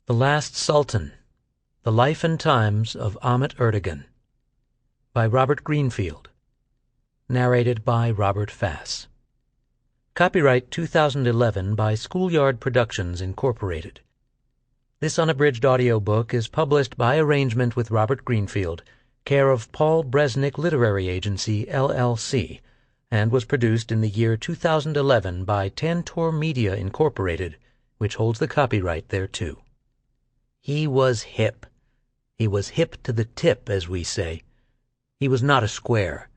The Last Sultan, The Life and Times of Ahmet Ertegun, by Robert Greenfield. Narrated by Robert Fass. Copyright 2011 by Schoolyard Productions, Incorporated. This unabridged audiobook is published by arrangement with Robert Greenfield, care of Paul Bresnick Literary Agency, LLC, and was produced in the year 2011 by Tantor Media, Incorporated, which holds the copyright thereto. He was hip. He was hip to the tip, as we say. He was not a square.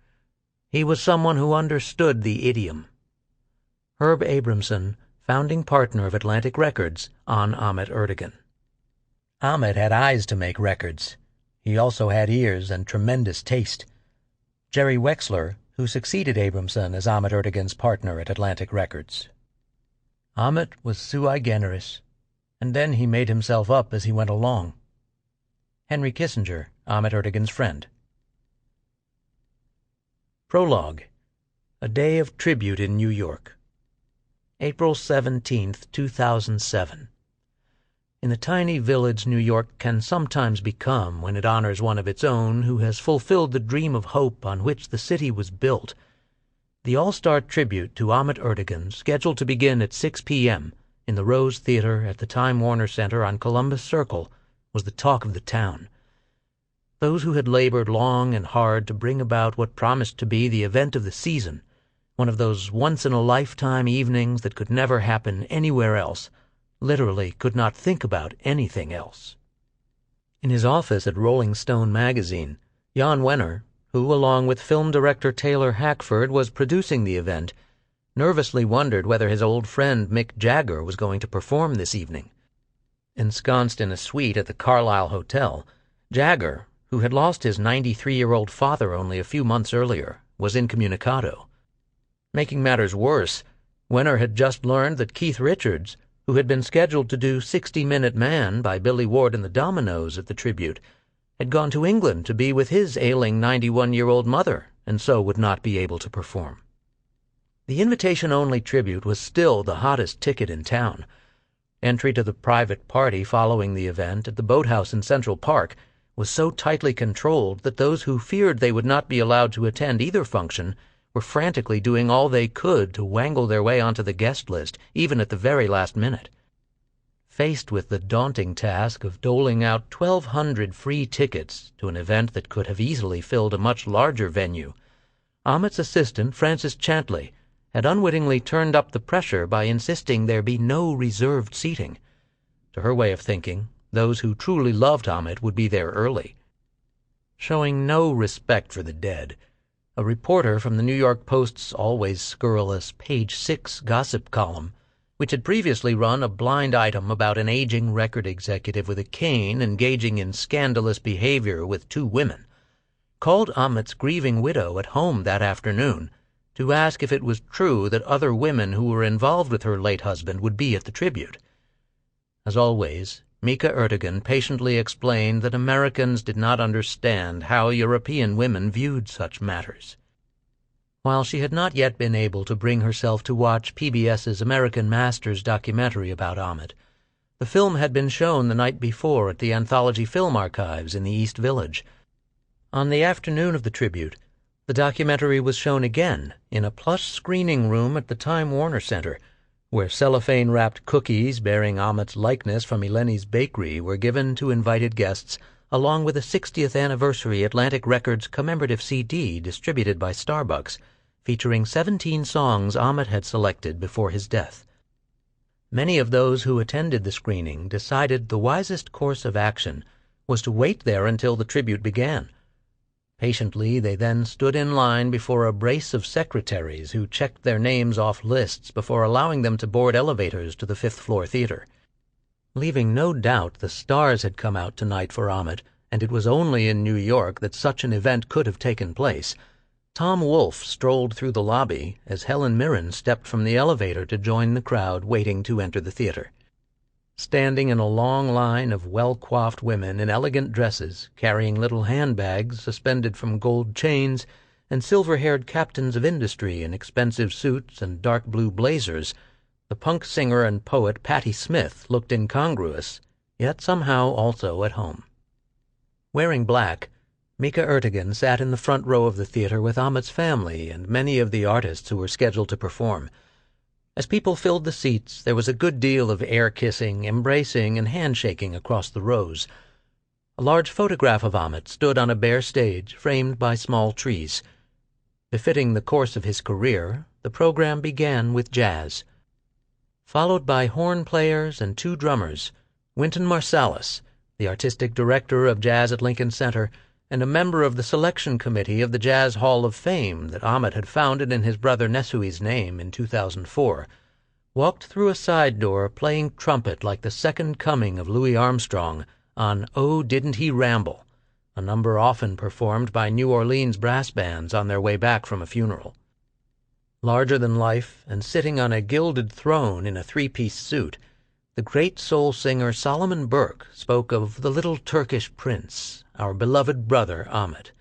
He was someone who understood the idiom. Herb Abramson, founding partner of Atlantic Records, on Ahmet Ertegun. Ahmet had eyes to make records. He also had ears and tremendous taste. Jerry Wexler, who succeeded Abramson as Ahmet Ertegun's partner at Atlantic Records. Ahmet was sui generis, and then he made himself up as he went along. Henry Kissinger, Ahmet Ertegun's friend. Prologue. A Day of Tribute in New York. April 17th, 2007. In the tiny village New York can sometimes become when it honors one of its own who has fulfilled the dream of hope on which the city was built, the all-star tribute to Ahmet Ertegun, scheduled to begin at 6 p.m. in the Rose Theater at the Time Warner Center on Columbus Circle, was the talk of the town. Those who had labored long and hard to bring about what promised to be the event of the season, one of those once-in-a-lifetime evenings that could never happen anywhere else, literally could not think about anything else. In his office at Rolling Stone magazine, Jann Wenner, who along with film director Taylor Hackford was producing the event, nervously wondered whether his old friend Mick Jagger was going to perform this evening. Ensconced in a suite at the Carlisle Hotel, Jagger, who had lost his 93-year-old father only a few months earlier, was incommunicado. Making matters worse, Wenner had just learned that Keith Richards, who had been scheduled to do 60-Minute Man by Billy Ward and the Dominoes at the tribute, had gone to England to be with his ailing 91-year-old mother, and so would not be able to perform. The invitation-only tribute was still the hottest ticket in town. Entry to the private party following the event at the Boathouse in Central Park was so tightly controlled that those who feared they would not be allowed to attend either function were frantically doing all they could to wangle their way onto the guest list, even at the very last minute. Faced with the daunting task of doling out 1,200 free tickets to an event that could have easily filled a much larger venue, Ahmet's assistant, Frances Chantley, had unwittingly turned up the pressure by insisting there be no reserved seating. To her way of thinking, those who truly loved Ahmet would be there early. Showing no respect for the dead, a reporter from the New York Post's always scurrilous Page 6 gossip column, which had previously run a blind item about an aging record executive with a cane engaging in scandalous behavior with two women, called Ahmet's grieving widow at home that afternoon to ask if it was true that other women who were involved with her late husband would be at the tribute. As always, Mika Ertegun patiently explained that Americans did not understand how European women viewed such matters. While she had not yet been able to bring herself to watch PBS's American Masters documentary about Ahmet, the film had been shown the night before at the Anthology Film Archives in the East Village. On the afternoon of the tribute, the documentary was shown again in a plush screening room at the Time Warner Center, where cellophane-wrapped cookies bearing Ahmet's likeness from Eleni's Bakery were given to invited guests, along with a 60th anniversary Atlantic Records commemorative CD distributed by Starbucks, featuring 17 songs Ahmet had selected before his death. Many of those who attended the screening decided the wisest course of action was to wait there until the tribute began. Patiently, they then stood in line before a brace of secretaries who checked their names off lists before allowing them to board elevators to the fifth-floor theater. Leaving no doubt the stars had come out tonight for Ahmet, and it was only in New York that such an event could have taken place, Tom Wolfe strolled through the lobby as Helen Mirren stepped from the elevator to join the crowd waiting to enter the theater. Standing in a long line of well-coiffed women in elegant dresses, carrying little handbags suspended from gold chains, and silver-haired captains of industry in expensive suits and dark blue blazers, the punk singer and poet Patti Smith looked incongruous, yet somehow also at home. Wearing black, Mika Ertegun sat in the front row of the theater with Ahmet's family and many of the artists who were scheduled to perform. As people filled the seats, there was a good deal of air-kissing, embracing, and handshaking across the rows. A large photograph of Ahmet stood on a bare stage framed by small trees. Befitting the course of his career, the program began with jazz. Followed by horn players and 2 drummers, Wynton Marsalis, the artistic director of jazz at Lincoln Center, and a member of the selection committee of the Jazz Hall of Fame that Ahmet had founded in his brother Nesuhi's name in 2004, walked through a side door playing trumpet like the second coming of Louis Armstrong on "Oh, Didn't He Ramble," a number often performed by New Orleans brass bands on their way back from a funeral. Larger than life, and sitting on a gilded throne in a 3-piece suit, the great soul singer Solomon Burke spoke of the little Turkish prince, our beloved brother Ahmet.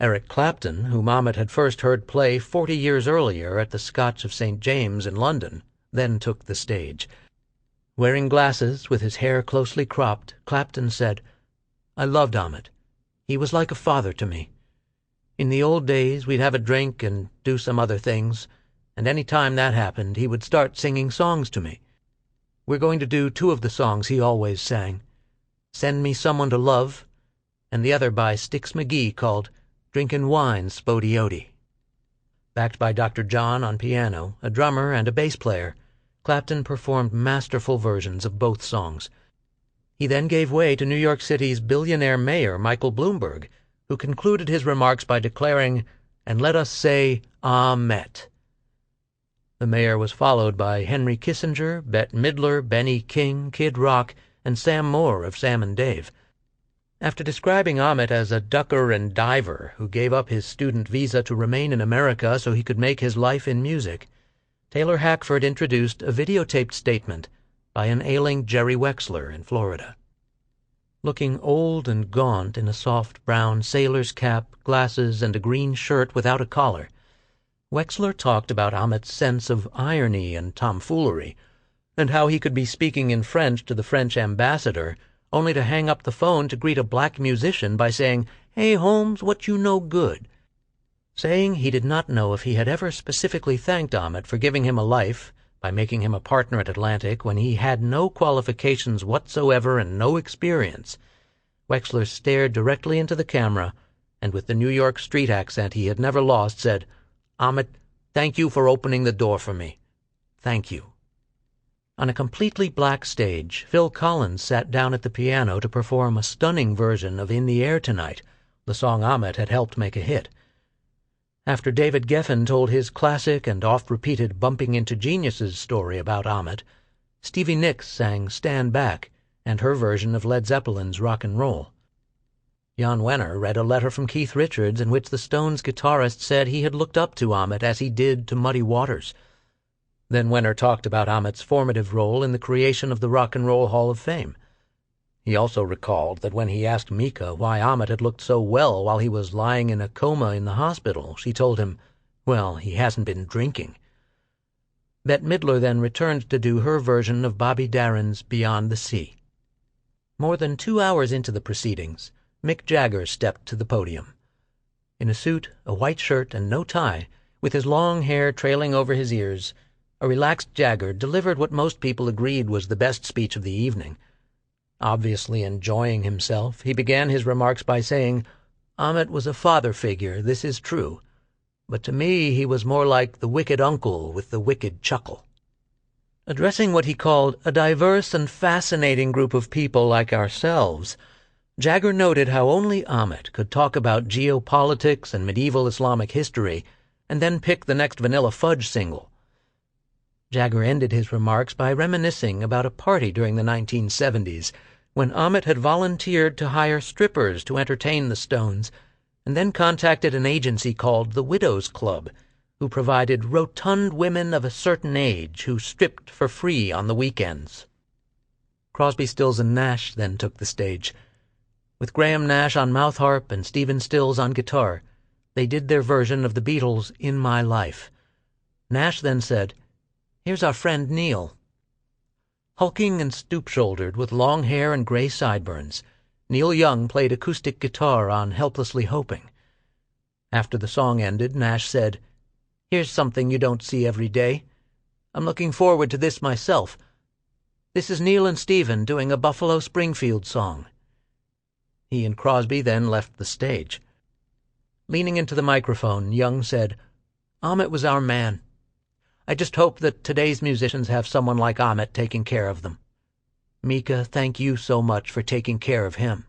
Eric Clapton, whom Ahmet had first heard play 40 years earlier at the Scotch of St. James in London, then took the stage. Wearing glasses, with his hair closely cropped, Clapton said, "I loved Ahmet. He was like a father to me. In the old days we'd have a drink and do some other things, and any time that happened he would start singing songs to me. We're going to do 2 of the songs he always sang, Send Me Someone to Love, and the other by Styx McGee called Drinkin' Wine Spodioti." Backed by Dr. John on piano, a drummer, and a bass player, Clapton performed masterful versions of both songs. He then gave way to New York City's billionaire mayor, Michael Bloomberg, who concluded his remarks by declaring, "And let us say, Ahmet." The mayor was followed by Henry Kissinger, Bette Midler, Benny King, Kid Rock, and Sam Moore of Sam and Dave. After describing Ahmet as a ducker and diver who gave up his student visa to remain in America so he could make his life in music, Taylor Hackford introduced a videotaped statement by an ailing Jerry Wexler in Florida. Looking old and gaunt in a soft brown sailor's cap, glasses, and a green shirt without a collar, Wexler talked about Ahmet's sense of irony and tomfoolery, and how he could be speaking in French to the French ambassador, only to hang up the phone to greet a black musician by saying, "Hey, Holmes, what you know good?" Saying he did not know if he had ever specifically thanked Ahmet for giving him a life by making him a partner at Atlantic when he had no qualifications whatsoever and no experience, Wexler stared directly into the camera and with the New York street accent he had never lost said, "Ahmet, thank you for opening the door for me. Thank you." On a completely black stage, Phil Collins sat down at the piano to perform a stunning version of "In the Air Tonight," the song Ahmet had helped make a hit. After David Geffen told his classic and oft-repeated Bumping Into Geniuses story about Ahmet, Stevie Nicks sang "Stand Back" and her version of Led Zeppelin's Rock and Roll. Jann Wenner read a letter from Keith Richards in which the Stones guitarist said he had looked up to Ahmet as he did to Muddy Waters. Then Wenner talked about Ahmet's formative role in the creation of the Rock and Roll Hall of Fame. He also recalled that when he asked Mika why Ahmet had looked so well while he was lying in a coma in the hospital, she told him, "Well, he hasn't been drinking." Bette Midler then returned to do her version of Bobby Darin's Beyond the Sea. More than 2 hours into the proceedings, Mick Jagger stepped to the podium. In a suit, a white shirt, and no tie, with his long hair trailing over his ears, a relaxed Jagger delivered what most people agreed was the best speech of the evening. Obviously enjoying himself, he began his remarks by saying, "Ahmet was a father figure, this is true, but to me he was more like the wicked uncle with the wicked chuckle." Addressing what he called a diverse and fascinating group of people like ourselves, Jagger noted how only Ahmet could talk about geopolitics and medieval Islamic history and then pick the next Vanilla Fudge single. Jagger ended his remarks by reminiscing about a party during the 1970s when Ahmet had volunteered to hire strippers to entertain the Stones and then contacted an agency called the Widows Club, who provided rotund women of a certain age who stripped for free on the weekends. Crosby, Stills and Nash then took the stage. With Graham Nash on mouth harp and Stephen Stills on guitar, they did their version of the Beatles' In My Life. Nash then said, "Here's our friend Neil." Hulking and stoop-shouldered, with long hair and gray sideburns, Neil Young played acoustic guitar on Helplessly Hoping. After the song ended, Nash said, "Here's something you don't see every day. I'm looking forward to this myself. This is Neil and Stephen doing a Buffalo Springfield song." He and Crosby then left the stage. Leaning into the microphone, Young said, "Ahmet was our man. I just hope that today's musicians have someone like Ahmet taking care of them. Mika, thank you so much for taking care of him."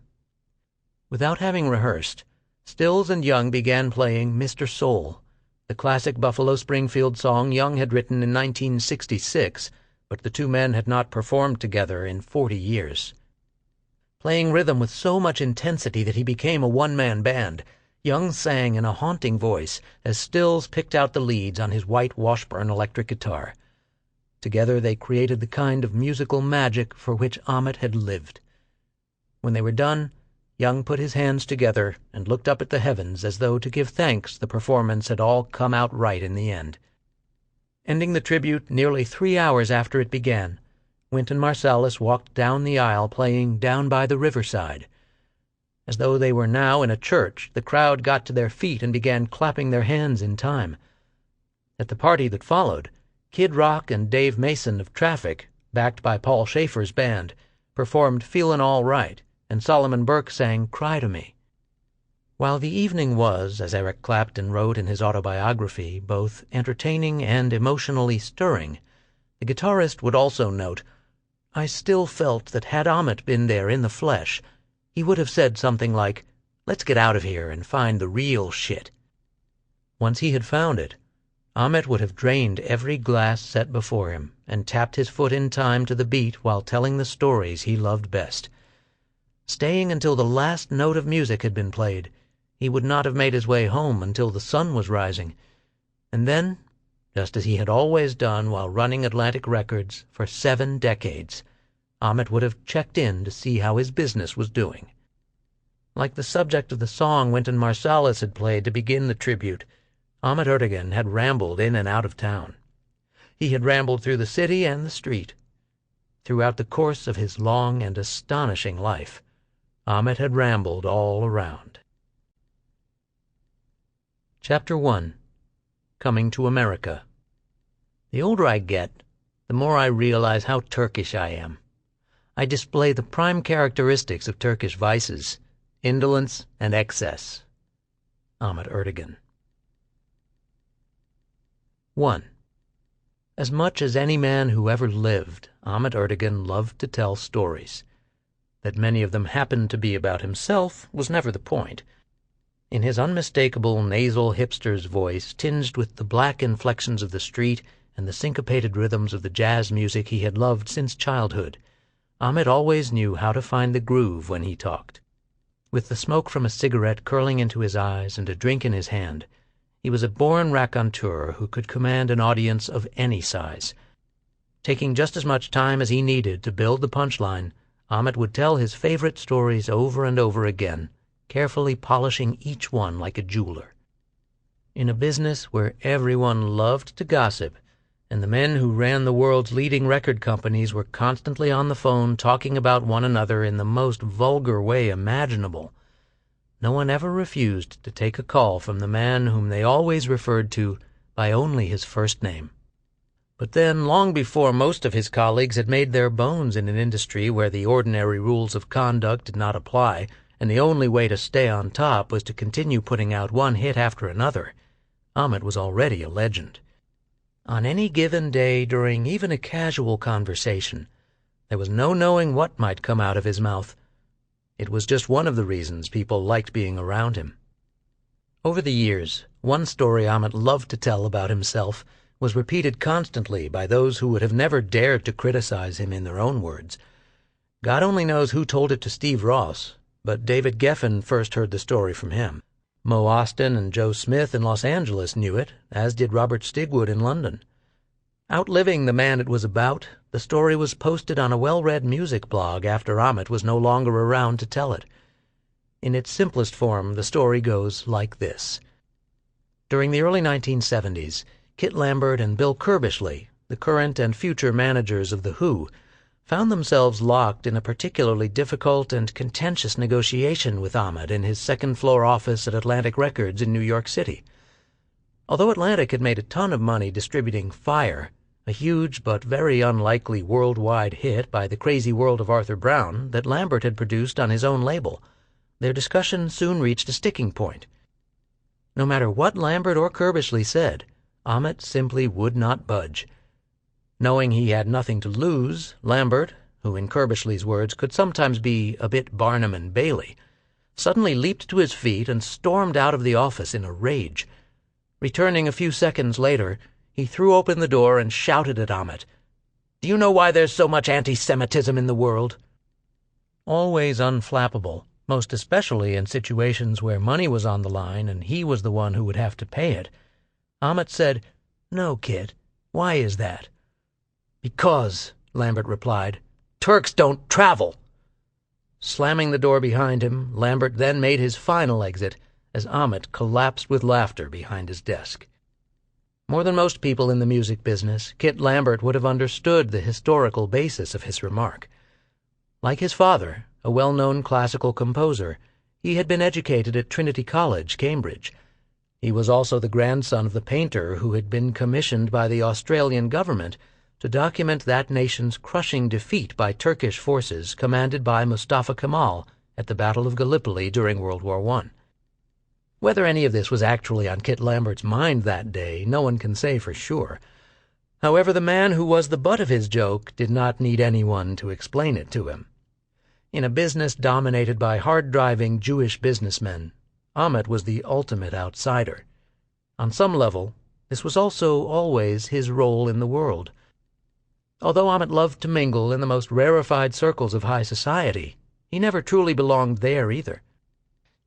Without having rehearsed, Stills and Young began playing Mr. Soul, the classic Buffalo Springfield song Young had written in 1966, but the two men had not performed together in 40 years. Playing rhythm with so much intensity that he became a one-man band, Young sang in a haunting voice as Stills picked out the leads on his white Washburn electric guitar. Together they created the kind of musical magic for which Ahmet had lived. When they were done, Young put his hands together and looked up at the heavens as though to give thanks the performance had all come out right in the end. Ending the tribute nearly 3 hours after it began, Wynton Marsalis walked down the aisle playing Down by the Riverside. As though they were now in a church, the crowd got to their feet and began clapping their hands in time. At the party that followed, Kid Rock and Dave Mason of Traffic, backed by Paul Schaefer's band, performed Feelin' All Right, and Solomon Burke sang Cry to Me. While the evening was, as Eric Clapton wrote in his autobiography, both entertaining and emotionally stirring, the guitarist would also note, "I still felt that had Ahmet been there in the flesh, he would have said something like, 'Let's get out of here and find the real shit.'" Once he had found it, Ahmet would have drained every glass set before him and tapped his foot in time to the beat while telling the stories he loved best. Staying until the last note of music had been played, he would not have made his way home until the sun was rising. And then, just as he had always done while running Atlantic Records for 7 decades, Ahmet would have checked in to see how his business was doing. Like the subject of the song Wynton Marsalis had played to begin the tribute, Ahmet Ertegun had rambled in and out of town. He had rambled through the city and the street. Throughout the course of his long and astonishing life, Ahmet had rambled all around. Chapter 1. Coming to America. The older I get, the more I realize how Turkish I am. I display the prime characteristics of Turkish vices, indolence and excess. Ahmet Ertegun. 1. As much as any man who ever lived, Ahmet Ertegun loved to tell stories. That many of them happened to be about himself was never the point. In his unmistakable nasal hipster's voice, tinged with the black inflections of the street and the syncopated rhythms of the jazz music he had loved since childhood, Ahmet always knew how to find the groove when he talked. With the smoke from a cigarette curling into his eyes and a drink in his hand, he was a born raconteur who could command an audience of any size. Taking just as much time as he needed to build the punchline, Ahmet would tell his favorite stories over and over again, carefully polishing each one like a jeweler. In a business where everyone loved to gossip, and the men who ran the world's leading record companies were constantly on the phone talking about one another in the most vulgar way imaginable, no one ever refused to take a call from the man whom they always referred to by only his first name. But then, long before most of his colleagues had made their bones in an industry where the ordinary rules of conduct did not apply, and the only way to stay on top was to continue putting out one hit after another, Ahmet was already a legend. On any given day, during even a casual conversation, there was no knowing what might come out of his mouth. It was just one of the reasons people liked being around him. Over the years, one story Ahmet loved to tell about himself was repeated constantly by those who would have never dared to criticize him in their own words. God only knows who told it to Steve Ross, but David Geffen first heard the story from him. Mo Austin and Joe Smith in Los Angeles knew it, as did Robert Stigwood in London. Outliving the man it was about, the story was posted on a well-read music blog after Ahmet was no longer around to tell it. In its simplest form, the story goes like this. During the early 1970s, Kit Lambert and Bill Curbishley, the current and future managers of The Who, found themselves locked in a particularly difficult and contentious negotiation with Ahmet in his second-floor office at Atlantic Records in New York City. Although Atlantic had made a ton of money distributing Fire, a huge but very unlikely worldwide hit by the Crazy World of Arthur Brown that Lambert had produced on his own label, their discussion soon reached a sticking point. No matter what Lambert or Curbishley said, Ahmet simply would not budge. Knowing he had nothing to lose, Lambert, who in Curbishley's words could sometimes be a bit Barnum and Bailey, suddenly leaped to his feet and stormed out of the office in a rage. Returning a few seconds later, he threw open the door and shouted at Ahmet, "Do you know why there's so much anti-Semitism in the world?" Always unflappable, most especially in situations where money was on the line and he was the one who would have to pay it, Ahmet said, "No, kid. Why is that?" "Because," Lambert replied, "Turks don't travel." Slamming the door behind him, Lambert then made his final exit as Ahmet collapsed with laughter behind his desk. More than most people in the music business, Kit Lambert would have understood the historical basis of his remark. Like his father, a well-known classical composer, he had been educated at Trinity College, Cambridge. He was also the grandson of the painter who had been commissioned by the Australian government to document that nation's crushing defeat by Turkish forces commanded by Mustafa Kemal at the Battle of Gallipoli during World War I. Whether any of this was actually on Kit Lambert's mind that day, no one can say for sure. However, the man who was the butt of his joke did not need anyone to explain it to him. In a business dominated by hard-driving Jewish businessmen, Ahmet was the ultimate outsider. On some level, this was also always his role in the world. Although Ahmet loved to mingle in the most rarefied circles of high society, he never truly belonged there either.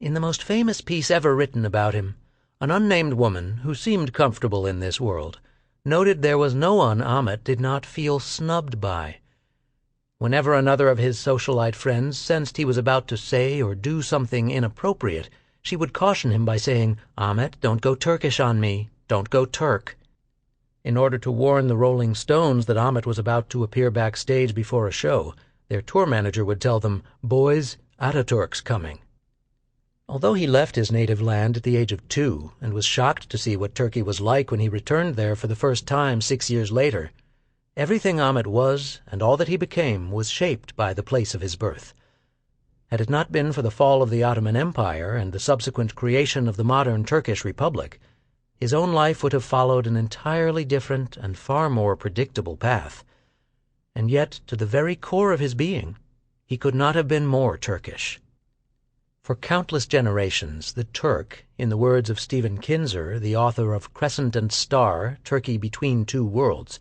In the most famous piece ever written about him, an unnamed woman, who seemed comfortable in this world, noted there was no one Ahmet did not feel snubbed by. Whenever another of his socialite friends sensed he was about to say or do something inappropriate, she would caution him by saying, "Ahmet, don't go Turkish on me. Don't go Turk." In order to warn the Rolling Stones that Ahmet was about to appear backstage before a show, their tour manager would tell them, "Boys, Ataturk's coming." Although he left his native land at the age of 2 and was shocked to see what Turkey was like when he returned there for the first time 6 years later, everything Ahmet was and all that he became was shaped by the place of his birth. Had it not been for the fall of the Ottoman Empire and the subsequent creation of the modern Turkish Republic, his own life would have followed an entirely different and far more predictable path. And yet, to the very core of his being, he could not have been more Turkish. For countless generations, the Turk, in the words of Stephen Kinzer, the author of Crescent and Star, Turkey Between Two Worlds,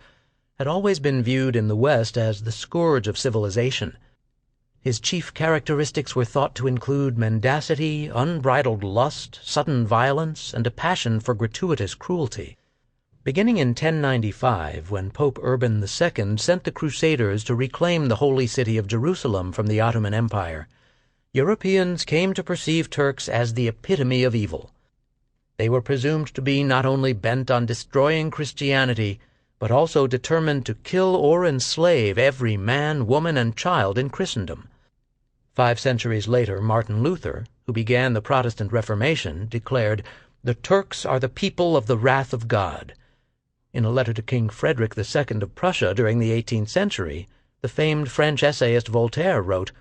had always been viewed in the West as the scourge of civilization. His chief characteristics were thought to include mendacity, unbridled lust, sudden violence, and a passion for gratuitous cruelty. Beginning in 1095, when Pope Urban II sent the Crusaders to reclaim the holy city of Jerusalem from the Ottoman Empire, Europeans came to perceive Turks as the epitome of evil. They were presumed to be not only bent on destroying Christianity, but also determined to kill or enslave every man, woman, and child in Christendom. 5 centuries later, Martin Luther, who began the Protestant Reformation, declared, "The Turks are the people of the wrath of God." In a letter to King Frederick II of Prussia during the 18th century, the famed French essayist Voltaire wrote,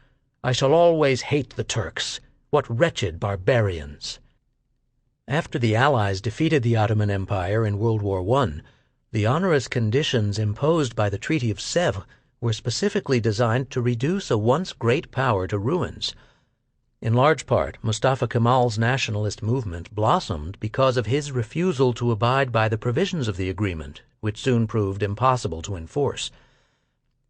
"I shall always hate the Turks. What wretched barbarians!" After the Allies defeated the Ottoman Empire in World War I, the onerous conditions imposed by the Treaty of Sèvres were specifically designed to reduce a once great power to ruins. In large part, Mustafa Kemal's nationalist movement blossomed because of his refusal to abide by the provisions of the agreement, which soon proved impossible to enforce.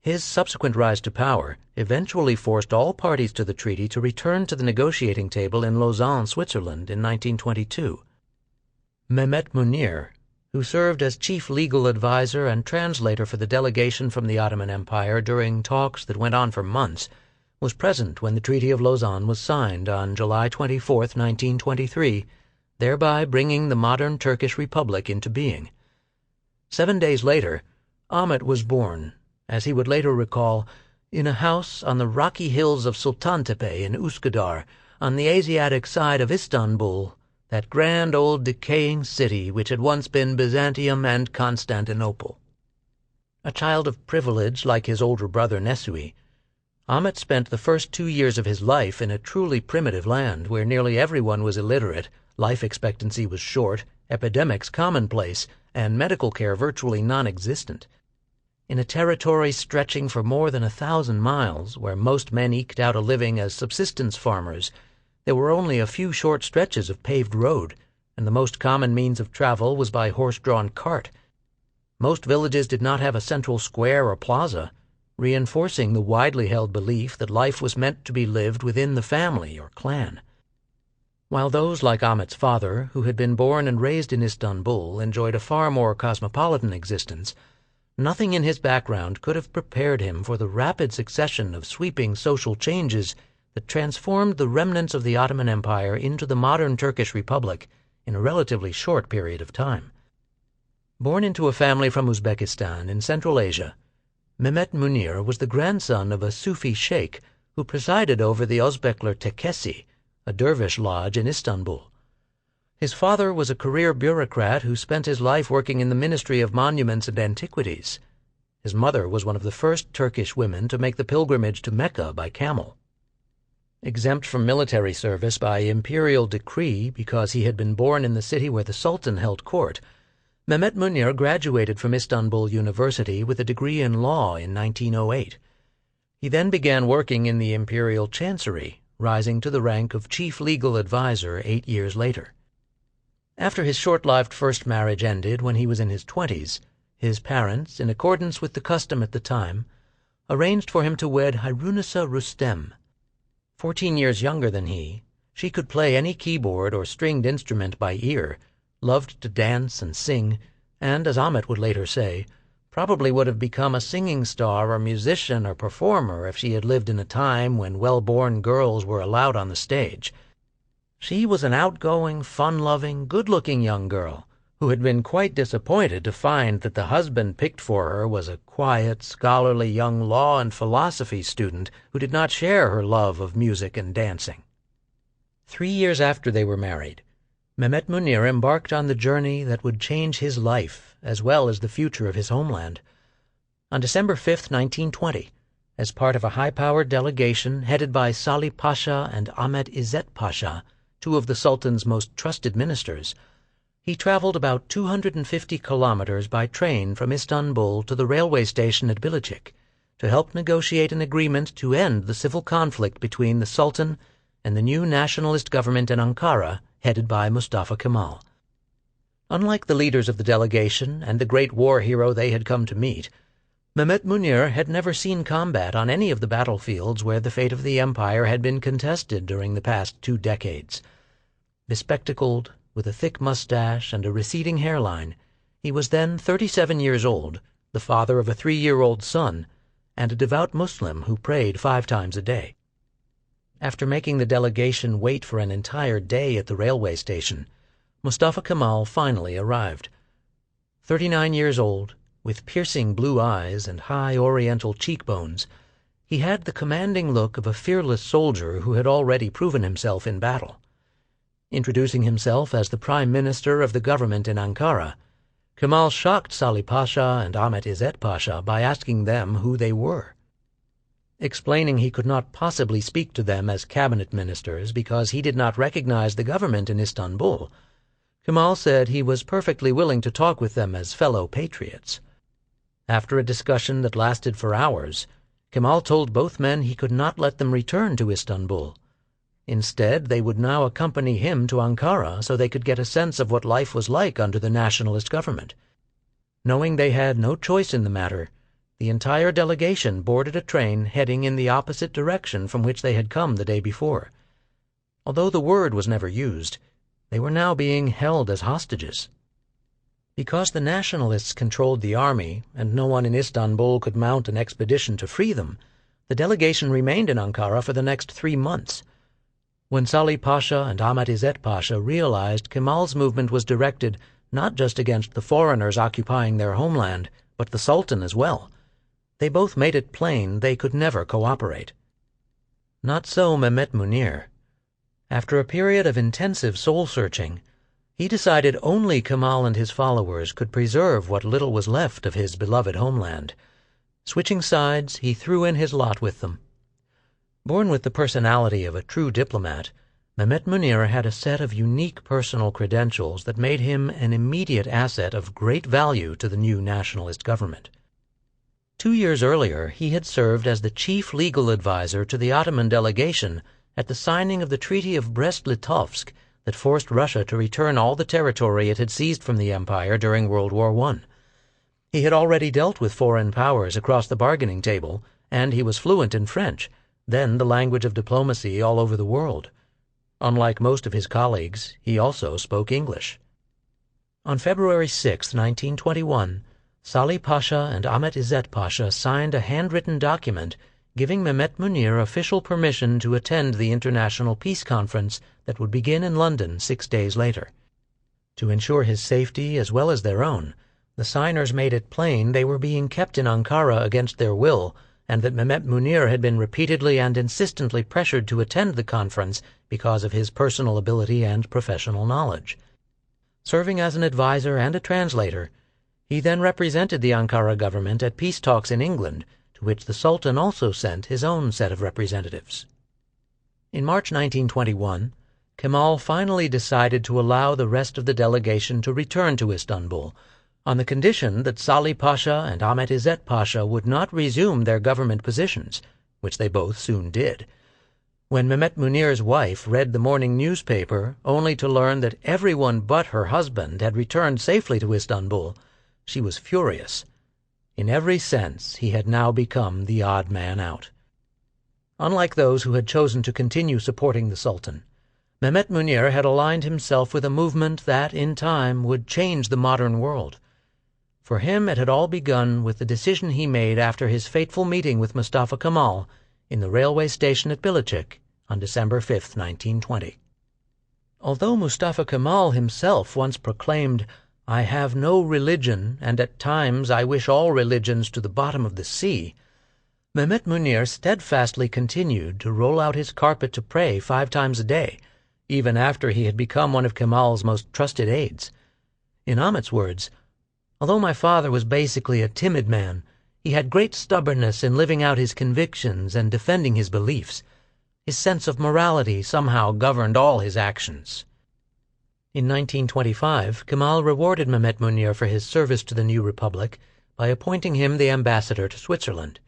His subsequent rise to power eventually forced all parties to the treaty to return to the negotiating table in Lausanne, Switzerland, in 1922. Mehmet Munir, who served as chief legal advisor and translator for the delegation from the Ottoman Empire during talks that went on for months, was present when the Treaty of Lausanne was signed on July 24, 1923, thereby bringing the modern Turkish Republic into being. 7 days later, Ahmet was born, as he would later recall, in a house on the rocky hills of Sultantepe in Üsküdar, on the Asiatic side of Istanbul, that grand old decaying city which had once been Byzantium and Constantinople. A child of privilege like his older brother Nesuhi, Ahmet spent the first 2 years of his life in a truly primitive land where nearly everyone was illiterate, life expectancy was short, epidemics commonplace, and medical care virtually non-existent. In a territory stretching for more than 1,000 miles, where most men eked out a living as subsistence farmers, there were only a few short stretches of paved road, and the most common means of travel was by horse-drawn cart. Most villages did not have a central square or plaza, reinforcing the widely held belief that life was meant to be lived within the family or clan. While those like Ahmet's father, who had been born and raised in Istanbul, enjoyed a far more cosmopolitan existence, nothing in his background could have prepared him for the rapid succession of sweeping social changes that transformed the remnants of the Ottoman Empire into the modern Turkish Republic in a relatively short period of time. Born into a family from Uzbekistan in Central Asia, Mehmet Munir was the grandson of a Sufi sheikh who presided over the Özbekler Tekesi, a dervish lodge in Istanbul. His father was a career bureaucrat who spent his life working in the Ministry of Monuments and Antiquities. His mother was one of the first Turkish women to make the pilgrimage to Mecca by camel. Exempt from military service by imperial decree because he had been born in the city where the Sultan held court, Mehmet Munir graduated from Istanbul University with a degree in law in 1908. He then began working in the imperial chancery, rising to the rank of chief legal advisor 8 years later. After his short-lived first marriage ended when he was in his 20s, his parents, in accordance with the custom at the time, arranged for him to wed Hayrunisa Rustem. 14 years younger than he, she could play any keyboard or stringed instrument by ear, loved to dance and sing, and, as Ahmet would later say, probably would have become a singing star or musician or performer if she had lived in a time when well-born girls were allowed on the stage. She was an outgoing, fun-loving, good-looking young girl who had been quite disappointed to find that the husband picked for her was a quiet, scholarly young law and philosophy student who did not share her love of music and dancing. 3 years after they were married, Mehmet Munir embarked on the journey that would change his life as well as the future of his homeland. On December 5, 1920, as part of a high-powered delegation headed by Salih Pasha and Ahmet İzzet Pasha, two of the Sultan's most trusted ministers, he traveled about 250 kilometers by train from Istanbul to the railway station at Bilecik to help negotiate an agreement to end the civil conflict between the Sultan and the new nationalist government in Ankara headed by Mustafa Kemal. Unlike the leaders of the delegation and the great war hero they had come to meet, Mehmet Munir had never seen combat on any of the battlefields where the fate of the empire had been contested during the past 2 decades. Bespectacled, with a thick mustache and a receding hairline, he was then 37 years old, the father of a 3-year-old son, and a devout Muslim who prayed 5 times a day. After making the delegation wait for an entire day at the railway station, Mustafa Kemal finally arrived. 39 years old, with piercing blue eyes and high oriental cheekbones, he had the commanding look of a fearless soldier who had already proven himself in battle. Introducing himself as the prime minister of the government in Ankara, Kemal shocked Salih Pasha and Ahmet İzzet Pasha by asking them who they were. Explaining he could not possibly speak to them as cabinet ministers because he did not recognize the government in Istanbul, Kemal said he was perfectly willing to talk with them as fellow patriots. After a discussion that lasted for hours, Kemal told both men he could not let them return to Istanbul. Instead, they would now accompany him to Ankara so they could get a sense of what life was like under the nationalist government. Knowing they had no choice in the matter, the entire delegation boarded a train heading in the opposite direction from which they had come the day before. Although the word was never used, they were now being held as hostages. Because the nationalists controlled the army and no one in Istanbul could mount an expedition to free them, the delegation remained in Ankara for the next 3 months. When Salih Pasha and Ahmet İzzet Pasha realized Kemal's movement was directed not just against the foreigners occupying their homeland, but the Sultan as well, they both made it plain they could never cooperate. Not so Mehmet Munir. After a period of intensive soul-searching, he decided only Kemal and his followers could preserve what little was left of his beloved homeland. Switching sides, he threw in his lot with them. Born with the personality of a true diplomat, Mehmet Munir had a set of unique personal credentials that made him an immediate asset of great value to the new nationalist government. 2 years earlier, he had served as the chief legal advisor to the Ottoman delegation at the signing of the Treaty of Brest-Litovsk that forced Russia to return all the territory it had seized from the empire during World War I. He had already dealt with foreign powers across the bargaining table, and he was fluent in French, then the language of diplomacy all over the world. Unlike most of his colleagues, he also spoke English. On February 6, 1921, Salih Pasha and Ahmet İzzet Pasha signed a handwritten document giving Mehmet Munir official permission to attend the International Peace Conference that would begin in London 6 days later. To ensure his safety as well as their own, the signers made it plain they were being kept in Ankara against their will, and that Mehmet Munir had been repeatedly and insistently pressured to attend the conference because of his personal ability and professional knowledge. Serving as an advisor and a translator, he then represented the Ankara government at peace talks in England, to which the Sultan also sent his own set of representatives. In March 1921, Kemal finally decided to allow the rest of the delegation to return to Istanbul, on the condition that Salih Pasha and Ahmet İzzet Pasha would not resume their government positions, which they both soon did. When Mehmet Munir's wife read the morning newspaper only to learn that everyone but her husband had returned safely to Istanbul, she was furious. In every sense, he had now become the odd man out. Unlike those who had chosen to continue supporting the Sultan, Mehmet Munir had aligned himself with a movement that, in time, would change the modern world. For him it had all begun with the decision he made after his fateful meeting with Mustafa Kemal in the railway station at Bilecik on December 5, 1920. Although Mustafa Kemal himself once proclaimed, "I have no religion, and at times I wish all religions to the bottom of the sea," Mehmet Munir steadfastly continued to roll out his carpet to pray 5 times a day, even after he had become one of Kemal's most trusted aides. In Ahmet's words, "Although my father was basically a timid man, he had great stubbornness in living out his convictions and defending his beliefs. His sense of morality somehow governed all his actions." In 1925, Kemal rewarded Mehmet Munir for his service to the new republic by appointing him the ambassador to Switzerland.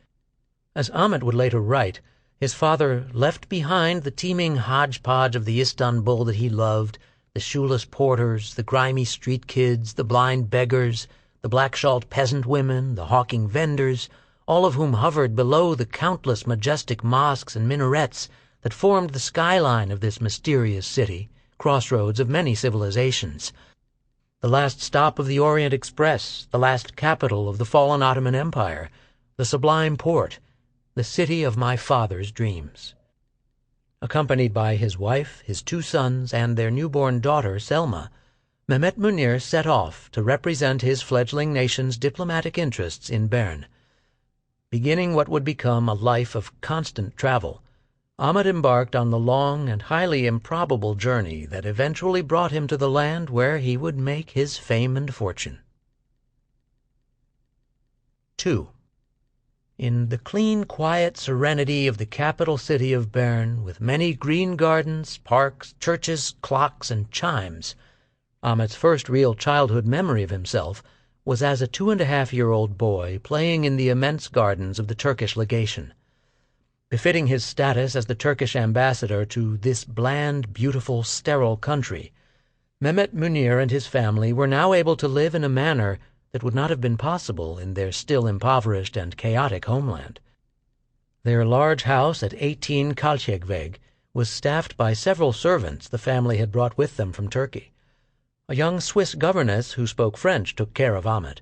As Ahmet would later write, his father left behind the teeming hodgepodge of the Istanbul that he loved, the shoeless porters, the grimy street kids, the blind beggars, the black-shawled peasant women, the hawking vendors, all of whom hovered below the countless majestic mosques and minarets that formed the skyline of this mysterious city, crossroads of many civilizations. The last stop of the Orient Express, the last capital of the fallen Ottoman Empire, the sublime port, the city of my father's dreams. Accompanied by his wife, his 2 sons, and their newborn daughter, Selma, Mehmet Munir set off to represent his fledgling nation's diplomatic interests in Bern. Beginning what would become a life of constant travel, Ahmet embarked on the long and highly improbable journey that eventually brought him to the land where he would make his fame and fortune. 2. In the clean, quiet serenity of the capital city of Bern, with many green gardens, parks, churches, clocks, and chimes, Ahmet's first real childhood memory of himself was as a 2.5-year-old boy playing in the immense gardens of the Turkish legation. Befitting his status as the Turkish ambassador to this bland, beautiful, sterile country, Mehmet Munir and his family were now able to live in a manner that would not have been possible in their still impoverished and chaotic homeland. Their large house at 18 Kalçekveg was staffed by several servants the family had brought with them from Turkey. A young Swiss governess who spoke French took care of Ahmet,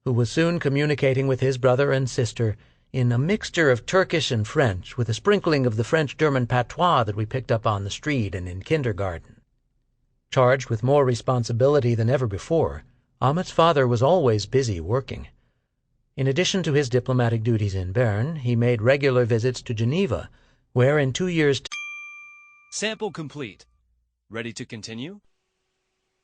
who was soon communicating with his brother and sister in a mixture of Turkish and French, with a sprinkling of the French-German patois that we picked up on the street and in kindergarten. Charged with more responsibility than ever before, Ahmet's father was always busy working. In addition to his diplomatic duties in Bern, he made regular visits to Geneva, where in 2 years... Sample complete. Ready to continue?